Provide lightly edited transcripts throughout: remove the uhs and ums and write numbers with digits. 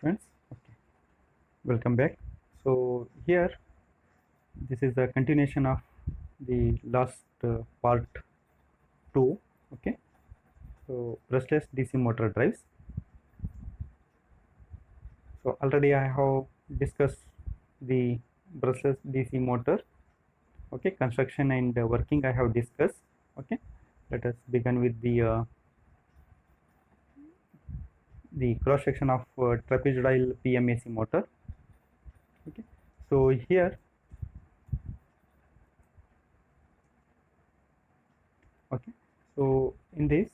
friends. Okay, welcome back. So here this is the continuation of the last part 2. Okay, so brushless DC motor drives. So already I have discussed the brushless DC motor. Okay, construction and working I have discussed. Okay, let us begin with the cross section of trapezoidal PMAC motor. Okay, so here okay, so in this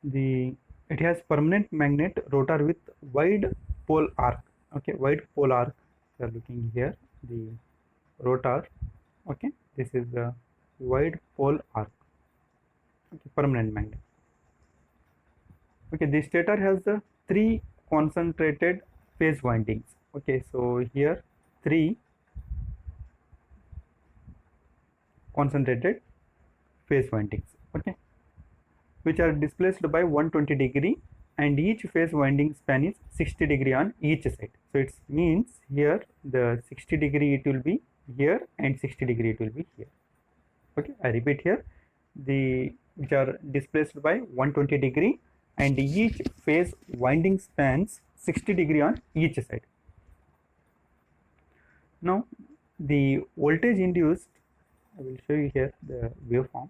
it has permanent magnet rotor with wide pole arc. Okay, wide pole arc. We are looking here the rotor. Okay, this is the wide pole arc. Okay, permanent magnet. Okay, the stator has the 3 concentrated phase windings. Okay, so here 3 concentrated phase windings. Okay, which are displaced by 120 degree, and each phase winding span is 60 degree on each side. So it means here the 60 degree it will be here and 60 degree it will be here. Okay, I repeat here, the which are displaced by 120 degree, and each phase winding spans 60 degree on each side. Now the voltage induced, I will show you here the waveform.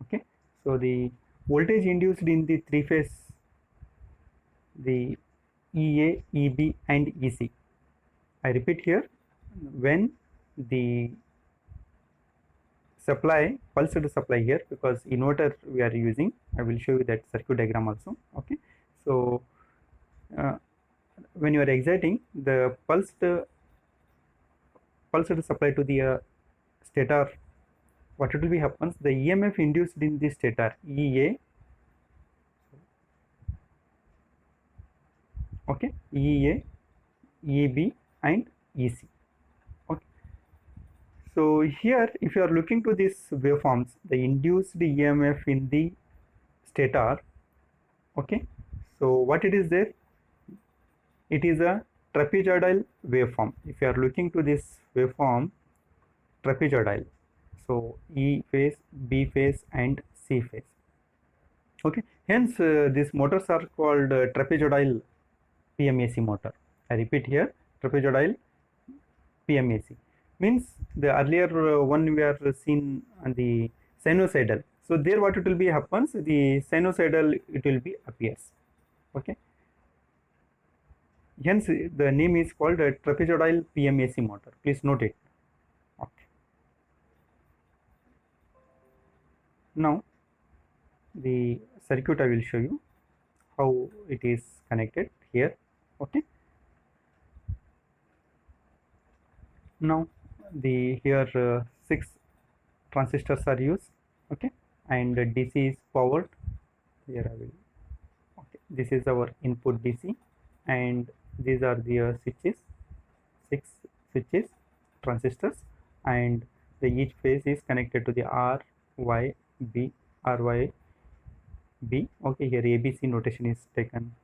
Okay, so the voltage induced in the 3 phase, the EA, EB and EC. I repeat here, when the supply, pulsed supply here, because inverter we are using, I will show you that circuit diagram also. Okay, so when you are exciting the pulsed supply to the stator, what it will be happens, the EMF induced in the stator EA, okay, EA, EB and EC. Okay, so here if you are looking to these waveforms, the induced EMF in the stator, okay, so what it is there, it is a trapezoidal waveform. If you are looking to this waveform, trapezoidal, so E phase, B phase and C phase. Okay, hence these motors are called trapezoidal PMAC motor. I repeat here, trapezoidal PMAC means the earlier one we are seen on the sinusoidal. So there what it will be happens, the sinusoidal it will be appears. Okay, hence the name is called trapezoidal PMAC motor. Please note it. Okay, now the circuit I will show you how it is connected here. Okay, now the here 6 transistors are used. Okay, and DC is powered. Here I will, okay, this is our input DC, and these are the switches, 6 switches, transistors, and the each phase is connected to the R, Y, B, R, Y, B. Okay, here ABC notation is taken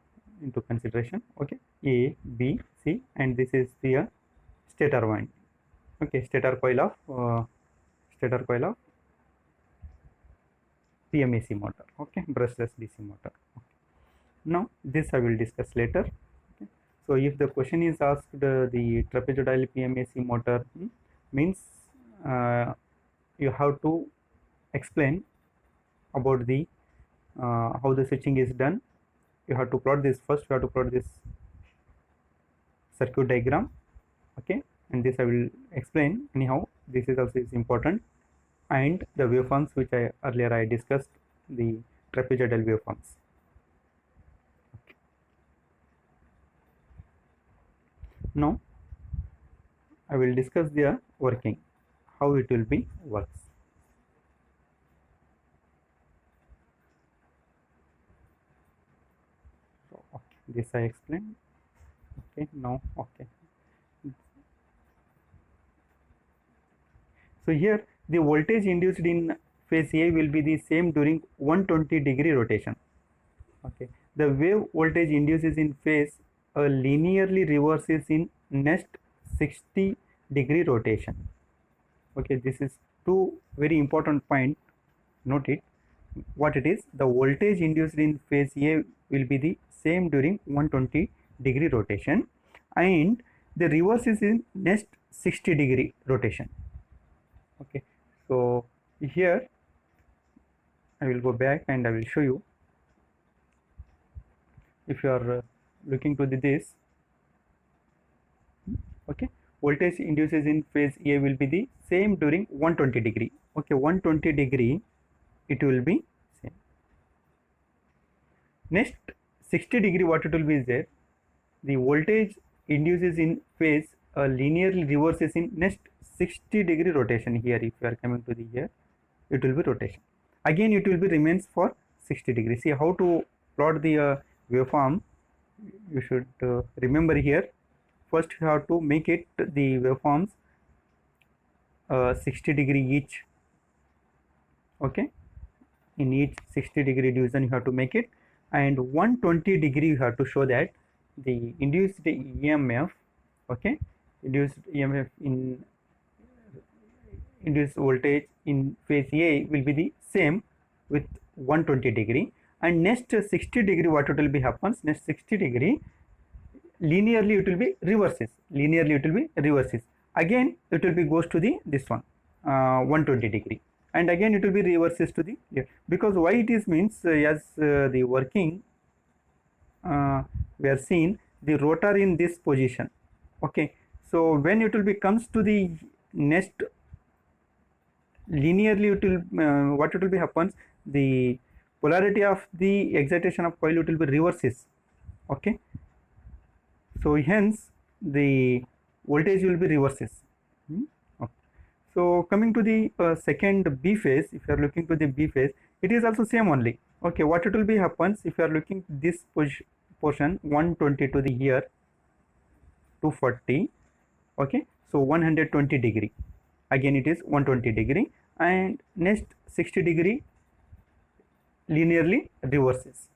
into consideration. Okay, A, B, C, and this is the stator wind. Okay, stator coil of PMAC motor. Okay, brushless DC motor. Okay. Now this I will discuss later. Okay. So if the question is asked, the trapezoidal PMAC motor means you have to explain about the how the switching is done. You have to plot this first. You have to plot this circuit diagram. Okay, and this I will explain anyhow. This is also is important, and the waveforms which earlier I discussed, the trapezoidal waveforms. Okay. Now I will discuss their working, how it will be works. So, okay, this I explained. Okay, now okay. So here the voltage induced in phase A will be the same during 120-degree rotation. Okay, the wave voltage induces in phase linearly reverses in next 60-degree rotation. Okay, this is two very important point. Note it. What it is? The voltage induced in phase A will be the same during 120-degree rotation, and the reverse is in next 60-degree rotation. Okay, so here I will go back and I will show you. If you are looking to this, okay, voltage induces in phase A will be the same during 120-degree. Okay, 120-degree it will be same. Next 60-degree, what it will be is there, the voltage induces in phase linearly reverses in next 60-degree rotation. Here if you are coming to the here, it will be rotation. Again it will be remains for 60 degrees. See how to plot the waveform. You should remember here. First you have to make it the waveforms 60-degree each. Okay, in each 60-degree division you have to make it, and 120-degree you have to show that the induced EMF, okay, induced EMF in induced voltage in phase A will be the same with 120-degree, and next 60-degree what it will be happens, next 60-degree linearly it will be reverses, again it will be goes to the this one 120-degree, and again it will be reverses to the here, because why it is means as the working we are seeing the rotor in this position. Okay, so when it will be comes to the next linearly it will what it will be happens, the polarity of the excitation of coil it will be reverses. Okay, so hence the voltage will be reverses. Okay. So coming to the second B phase, if you are looking to the B phase, it is also same only. Okay, what it will be happens, if you are looking this portion 120 to the here 240. Okay, so 120-degree, again it is 120-degree, and next 60-degree linearly reverses,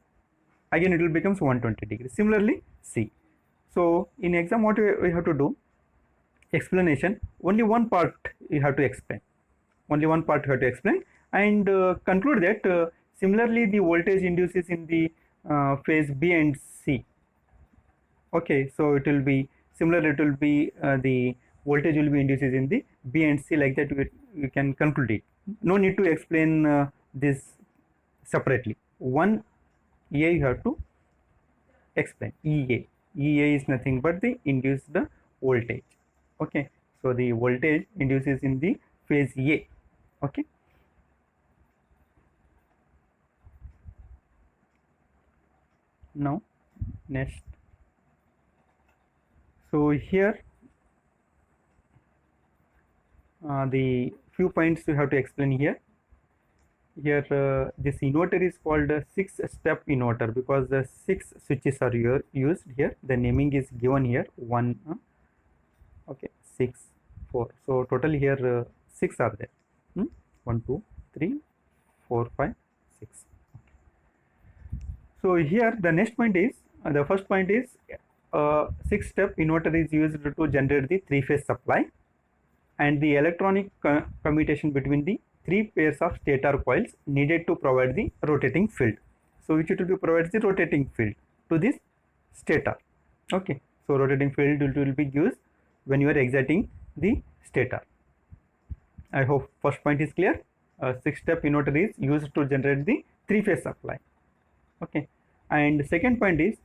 again it will becomes 120-degree. Similarly C. So in exam what we have to do, explanation, only one part you have to explain, and conclude that similarly the voltage induces in the phase B and C. Okay, so it will be similar, it will be the voltage will be induces in the B and C, like that we can conclude it. No need to explain this separately. One EA you have to explain. EA is nothing but the induced voltage. Okay, so the voltage induces in the phase A. Okay, now next, so here the few points you have to explain here. This inverter is called a 6-step inverter because the 6 switches are used here. The naming is given here 1, okay, 6, 4. So total here 6 are there. 1, 2, 3, 4, 5, 6. So here the next point is the first point is 6-step inverter is used to generate the 3-phase supply and the electronic commutation between the 3 pairs of stator coils needed to provide the rotating field. So which it will be provides the rotating field to this stator. Okay, so rotating field will be used when you are exciting the stator. I hope first point is clear. 6-step inverter is used to generate the 3-phase supply. Okay, and second point is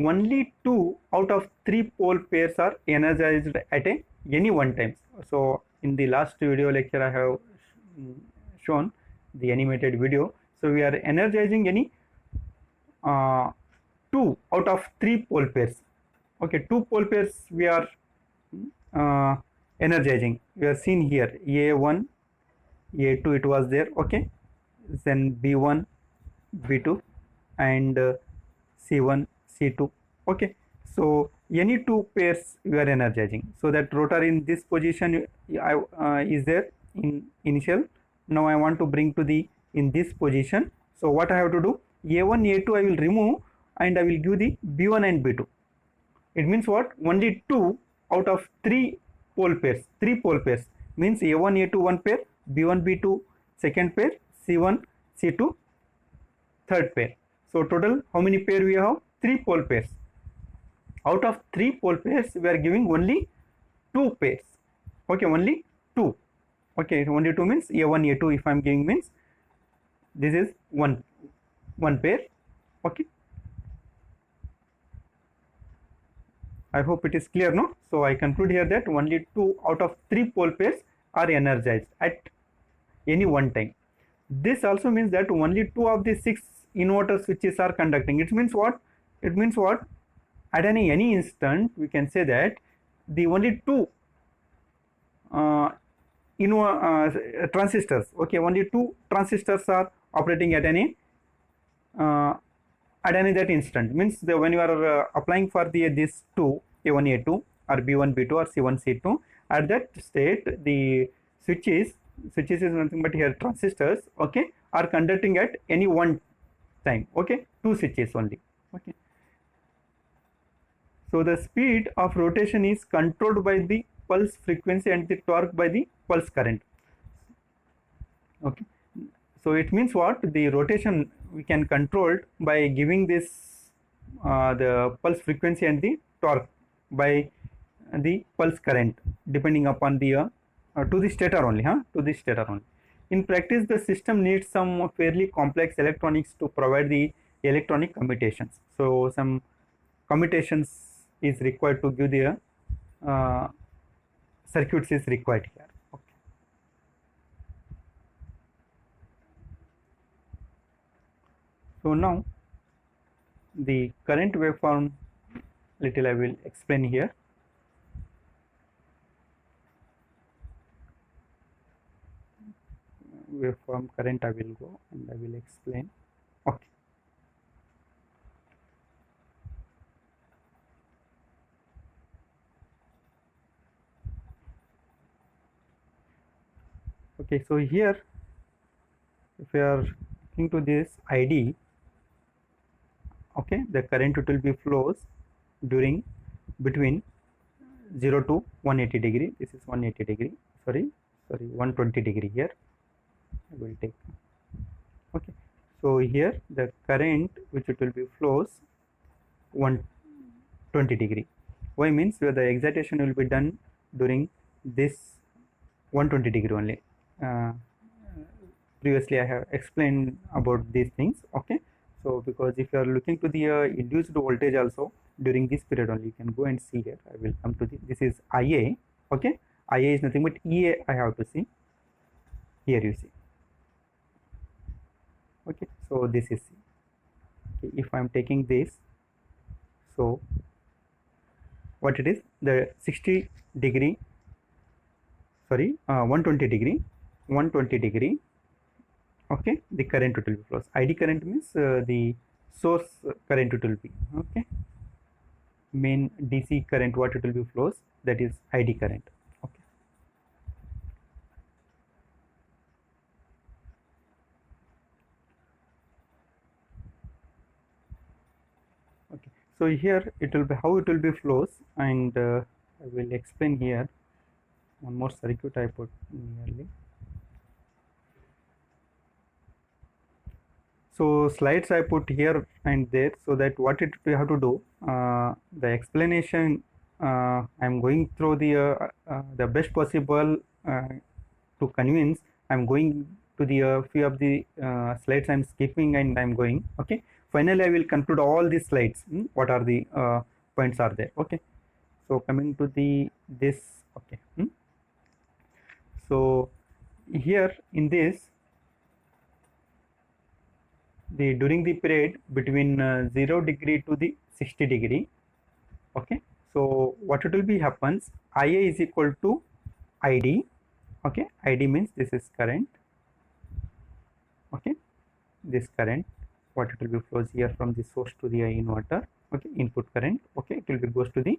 only 2 out of 3 pole pairs are energized at any one time. So in the last video lecture I have shown the animated video. So we are energizing any 2 out of 3 pole pairs. Okay, 2 pole pairs we are energizing. We are seen here A1, A2 it was there. Okay, then B1, B2 and C1, C2. Okay, so any 2 pairs we are energizing. So that rotor in this position is there in initial now I want to bring to the in this position. So what I have to do, A1 A2 I will remove and I will give the B1 and B2. It means what, only 2 out of 3 pole pairs, 3 pole pairs means A1 A2 one pair, B1 B2 second pair, C1 C2 third pair. So total how many pair we have? 3 pole pairs. Out of 3 pole pairs we are giving only 2 pairs. Okay, only 2. Okay, only 2 means A1 A2 if I am giving means this is one pair. Okay, I hope it is clear, no? So I conclude here that only 2 out of 3 pole pairs are energized at any one time. This also means that only 2 of the 6 inverter switches are conducting. It means what? It means what? At any instant we can say that the only 2 transistors, okay, only 2 transistors are operating at any that instant. Means when you are applying for this 2 A1 A2 or B1 B2 or C1 C2, at that state the switches is nothing but here transistors, okay, are conducting at any one time. Okay, 2 switches only. Okay, so the speed of rotation is controlled by the pulse frequency and the torque by the pulse current. Okay, so it means what, the rotation we can control by giving this the pulse frequency and the torque by the pulse current depending upon the to the stator only, to the stator only. In practice, the system needs some fairly complex electronics to provide the electronic commutations. So some commutations is required to give the circuits is required here. Okay. So now the current waveform little I will explain here. Waveform current I will go and I will explain. Okay. Okay, so here if you are looking to this ID, okay, the current it will be flows during between 0 to 180 degree. This is 180 degree, sorry 120 degree here I will take. Okay, so here the current which it will be flows 120 degree. Why means where the excitation will be done during this 120 degree only. Previously I have explained about these things. Okay, so because if you are looking to the induced voltage also during this period only, you can go and see here. I will come to this is IA. Okay, IA is nothing but EA I have to see. Here you see. Okay, so this is C. Okay, if I am taking this, so what it is, the 60 degree, sorry 120 degree, okay, the current it will be flows. ID current means the source current it will be, okay, main DC current what it will be flows, that is ID current. Okay, okay, so here it will be how it will be flows, and I will explain here. One more circuit I put nearly. So slides I put here and there, so that what it we have to do, the explanation I am going through the best possible to convince. I am going to the few of the slides I am skipping and I am going. Okay, finally I will conclude all these slides. What are the points are there? Okay, so coming to this. Okay, so here in this, during the period between 0 degree to the 60 degree, okay, so what it will be happens, IA is equal to ID. Okay, ID means this is current. Okay, this current what it will be flows here from the source to the inverter. Okay, input current. Okay, it will be goes to the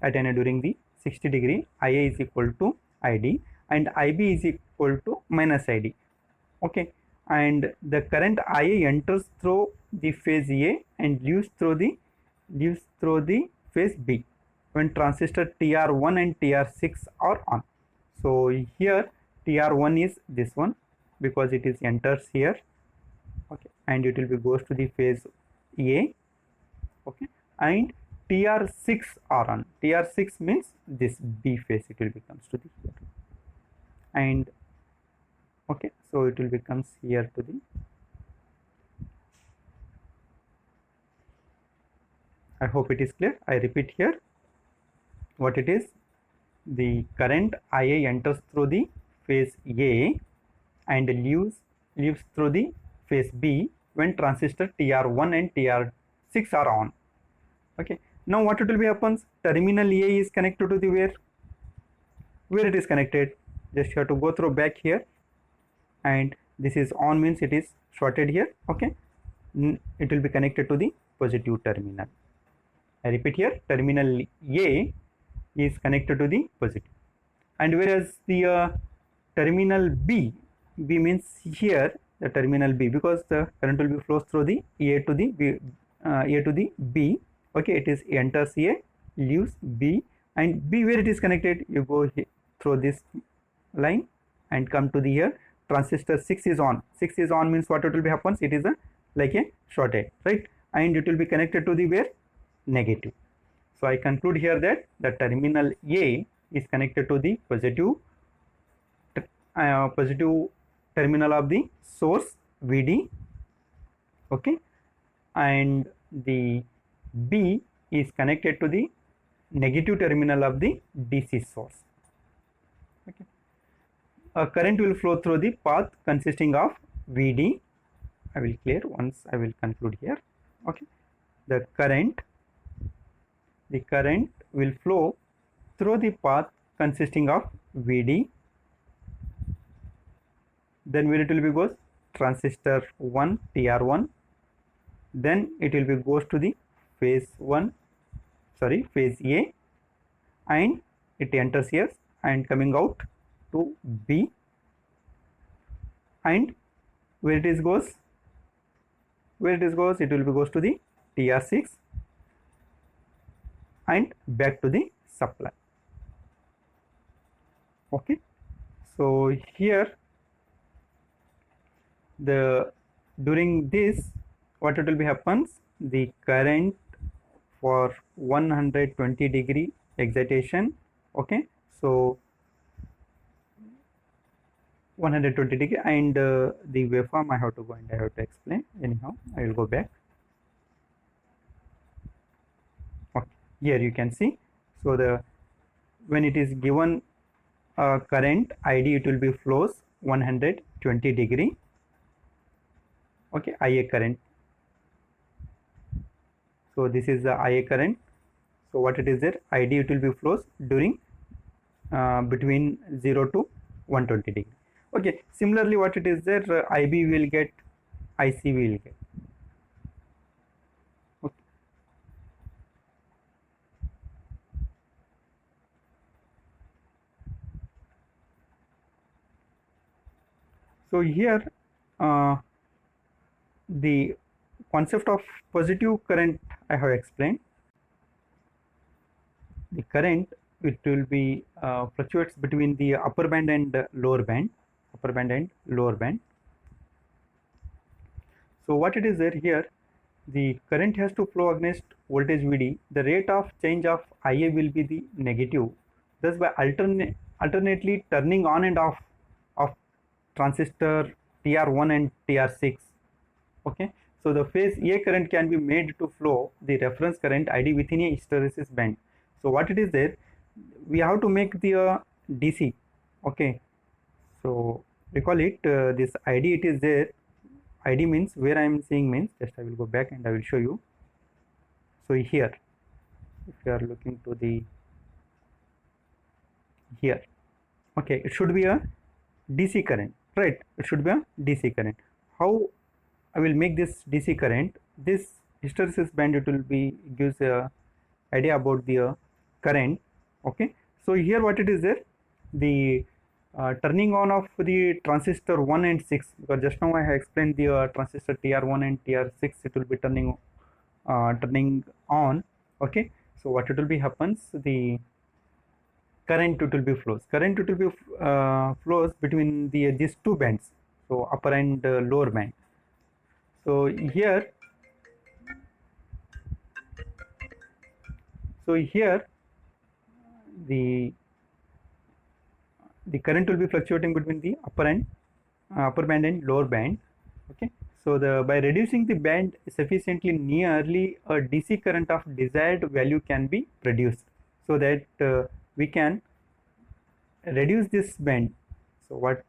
at any during the 60 degree, IA is equal to ID and IB is equal to minus ID. okay, and the current IA enters through the phase A and leaves through the phase B when transistor TR1 and TR6 are on. So here TR1 is this one because it is enters here, okay, and it will be goes to the phase A, okay, and TR6 are on. TR6 means this B phase, it will becomes to the here, and okay, so it will becomes here to the, I hope it is clear. I repeat here what it is. The current IA enters through the phase A and leaves through the phase B when transistor TR1 and TR6 are on. Okay, now what it will be happens, terminal A is connected to the where it is connected, just you have to go through back here, and this is on means it is shorted here, okay, it will be connected to the positive terminal. I repeat here, terminal A is connected to the positive, and whereas the terminal B means here the terminal B, because the current will be flows through the A to the B, okay, it is enters A, leaves B, and B where it is connected, you go here, through this line and come to the here, transistor 6 is on. 6 is on means what it will be happens, it is a like a shorted, right, and it will be connected to the where, negative. So I conclude here that the terminal A is connected to the positive terminal of the source VD, okay, and the B is connected to the negative terminal of the DC source, okay. A current will flow through the path consisting of VD. I will clear once I will conclude here, okay. The current will flow through the path consisting of VD, then where it will be goes, transistor 1 TR1, then it will be goes to the phase A, and it enters here and coming out to B, and where it goes, it will be goes to the TR6 and back to the supply, okay. So here during this what it will be happens, the current for 120 degree excitation, okay, so 120 degree, and the waveform I have to go and I have to explain, anyhow I will go back, okay. Here you can see, so when it is given current ID, it will be flows 120 degree, okay, IA current. So this is the IA current. So what it is there, ID it will be flows during between 0 to 120 degree, okay. Similarly what it is there, IB will get, IC will get, okay. So here the concept of positive current I have explained. The current, it will be fluctuates between the upper band and lower band, So what it is there here, the current has to flow against voltage VD. The rate of change of IA will be the negative. Thus by alternately turning on and off of transistor TR1 and TR6, okay. So the phase A current can be made to flow the reference current ID within a hysteresis band. So what it is there, we have to make the DC, okay. So recall it, this ID it is there, ID means where I am seeing means, just I will go back and I will show you. So here if you are looking to the here, okay, it should be a DC current, right, it should be a DC current. How I will make this DC current, this hysteresis band it will be gives a idea about the current, okay. So here what it is there, the turning on of the transistor 1 and 6, because just now I have explained the transistor TR1 and TR6, it will be turning on. Okay, so what it will be happens, the current it will be flows between these two bands, so upper and lower band. So here the current will be fluctuating between the upper band and lower band. Okay, so by reducing the band sufficiently nearly, a DC current of desired value can be produced, so that we can reduce this band. So what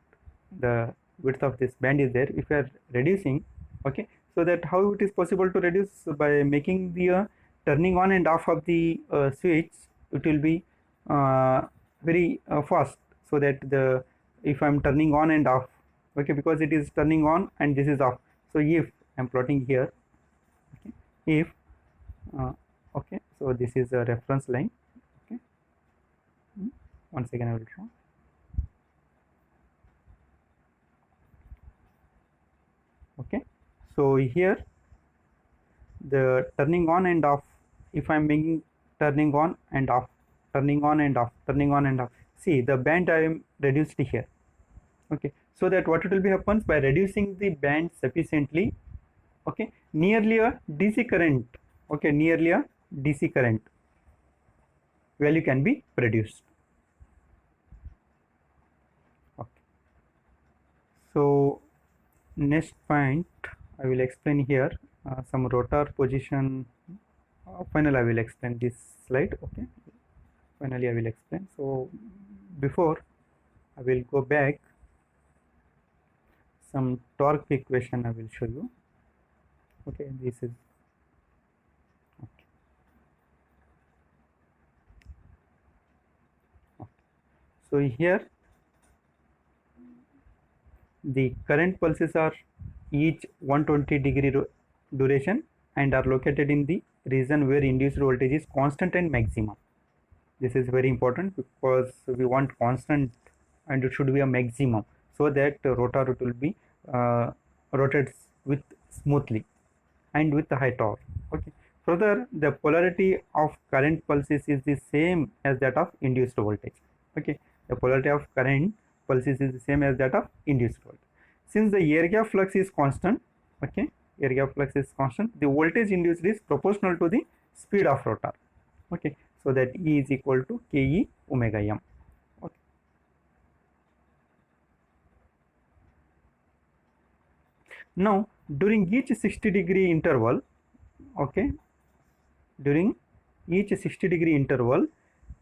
the width of this band is there, if we are reducing, okay, so that how it is possible to reduce, by making the turning on and off of the switch, it will be very fast, so that if I'm turning on and off, okay, because it is turning on and this is off. So if I'm plotting here, okay, if okay, so this is a reference line. Okay, once again I will draw. Okay, so here the turning on and off, if I'm making turning on and off, turning on and off, turning on and off, see the band I am reduced here. Okay, so that what it will be happens, by reducing the band sufficiently, okay, nearly a DC current, okay, nearly a DC current value can be produced. Okay, so next point I will explain here some rotor position. Finally I will explain this slide. Okay, finally I will explain. So before I will go back, some torque equation I will show you. Okay, this is okay. Okay. So here the current pulses are each 120-degree duration and are located in the region where induced voltage is constant and maximum. This is very important, because we want constant and it should be a maximum, so that rotor it will be rotates with smoothly and with high torque. Okay, further the polarity of current pulses is the same as that of induced voltage. Okay, the polarity of current pulses is the same as that of induced voltage. Since the air gap flux is constant, okay, air gap flux is constant, the voltage induced is proportional to the speed of rotor. Okay, so that E is equal to Ke omega m. Okay. Now during each 60-degree interval, okay, during each 60-degree interval,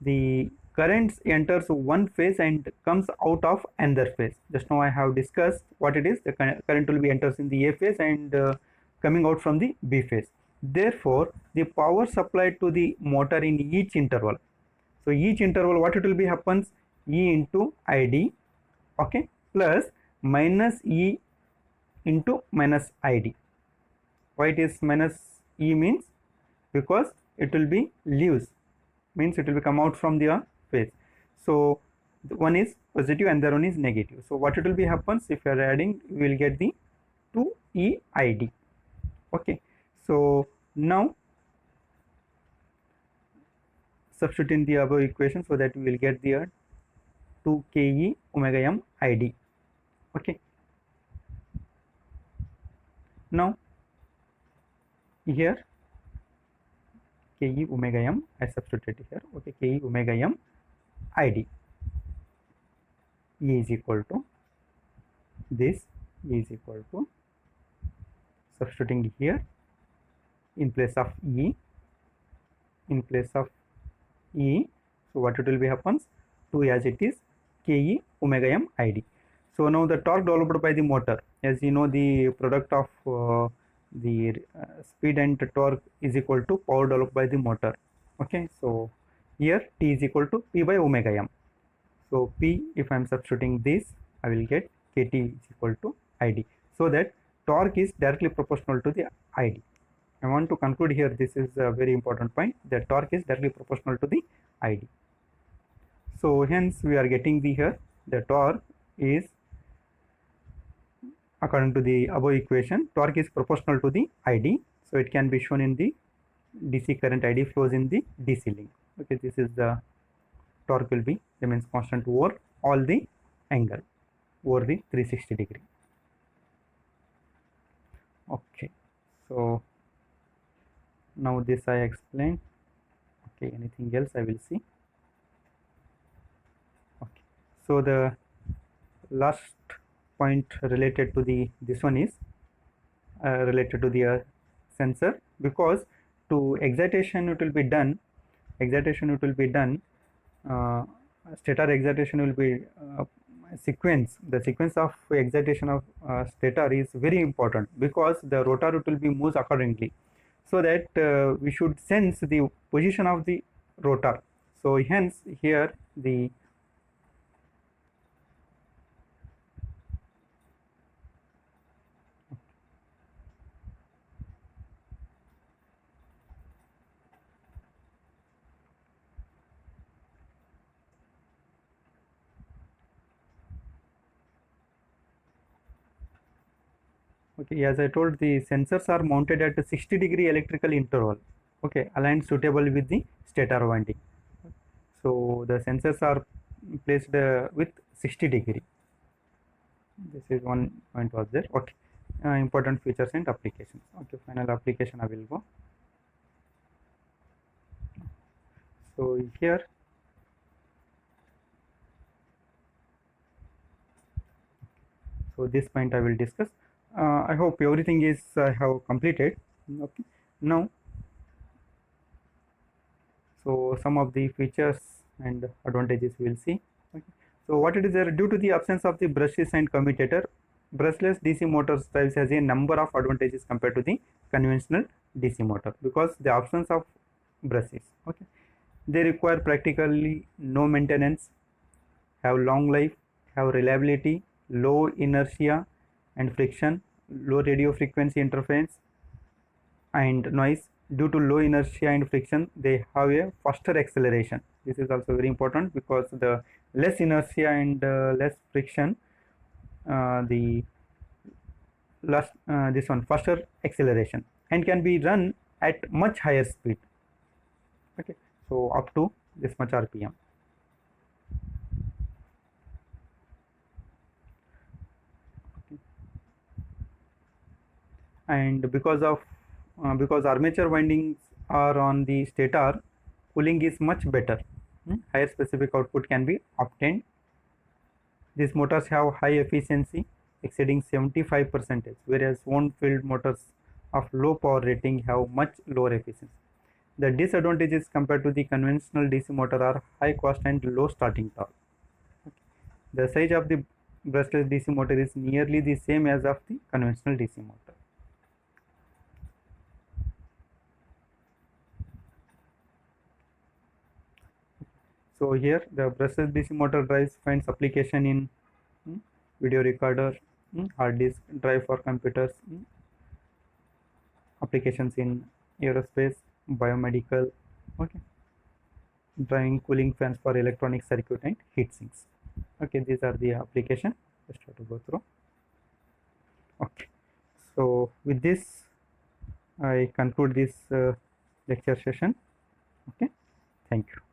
the currents enters one phase and comes out of another phase. Just now I have discussed what it is. The current will be enters in the A phase and coming out from the B phase. Therefore the power supplied to the motor in each interval, so each interval what it will be happens, E into Id, okay, plus minus E into minus Id. Why it is minus E means, because it will be leaves, means it will be come out from the phase. So one is positive and the other one is negative. So what it will be happens, if you are adding, you will get the 2EID. Okay, so now substitute in the above equation, so that we will get the 2 Ke omega m Id. Okay, now here Ke omega m I substituted here. Okay, Ke omega m Id, E is equal to this, E is equal to, substituting here in place of E, in place of E, so what it will be happens, 2 as it is, Ke omega m Id. So now the torque developed by the motor, as you know, the product of the speed and torque is equal to power developed by the motor. Okay, so here T is equal to P by omega m. So P, if I am substituting this, I will get Kt is equal to Id, so that torque is directly proportional to the Id. I want to conclude here, this is a very important point, that torque is directly proportional to the Id. So hence we are getting the here the torque is, according to the above equation, torque is proportional to the ID. So it can be shown in the DC current ID flows in the DC link. Okay, this is the torque will be remains constant over all the angle over the 360 degree. Okay, so now this I explained. Okay, anything else I will see. Okay, so the last point related to the this one is related to the sensor, because to excitation it will be done stator excitation will be sequence. The sequence of excitation of stator is very important, because the rotor it will be moves accordingly, so that we should sense the position of the rotor. So hence here the okay, as I told, the sensors are mounted at a 60 degree electrical interval, okay, aligned suitable with the stator winding. So the sensors are placed with 60 degree. This is one point was there. Okay, important features and applications. Okay, final application I will go. So here this point I will discuss. I hope everything is have completed. Okay, now so some of the features and advantages we will see. Okay. So what it is there, due to the absence of the brushes and commutator, brushless DC motor drives has a number of advantages compared to the conventional DC motor, because the absence of brushes. Okay, they require practically no maintenance, have long life, have reliability, low inertia and friction, low radio frequency interference and noise. Due to low inertia and friction, they have a faster acceleration. This is also very important, because the less inertia and less friction, the last this one faster acceleration, and can be run at much higher speed. Okay, so up to this much RPM. And because armature windings are on the stator, cooling is much better. Higher specific output can be obtained. These motors have high efficiency exceeding 75%, whereas wound-filled motors of low power rating have much lower efficiency. The disadvantages compared to the conventional DC motor are high cost and low starting torque. The size of the brushless DC motor is nearly the same as of the conventional DC motor. So here the brushless DC motor drives finds application in video recorder, hard disk drive for computers, applications in aerospace, biomedical, okay, driving cooling fans for electronic circuit and heat sinks. Okay, these are the application. Just try to go through. Okay, so with this I conclude this lecture session. Okay, thank you.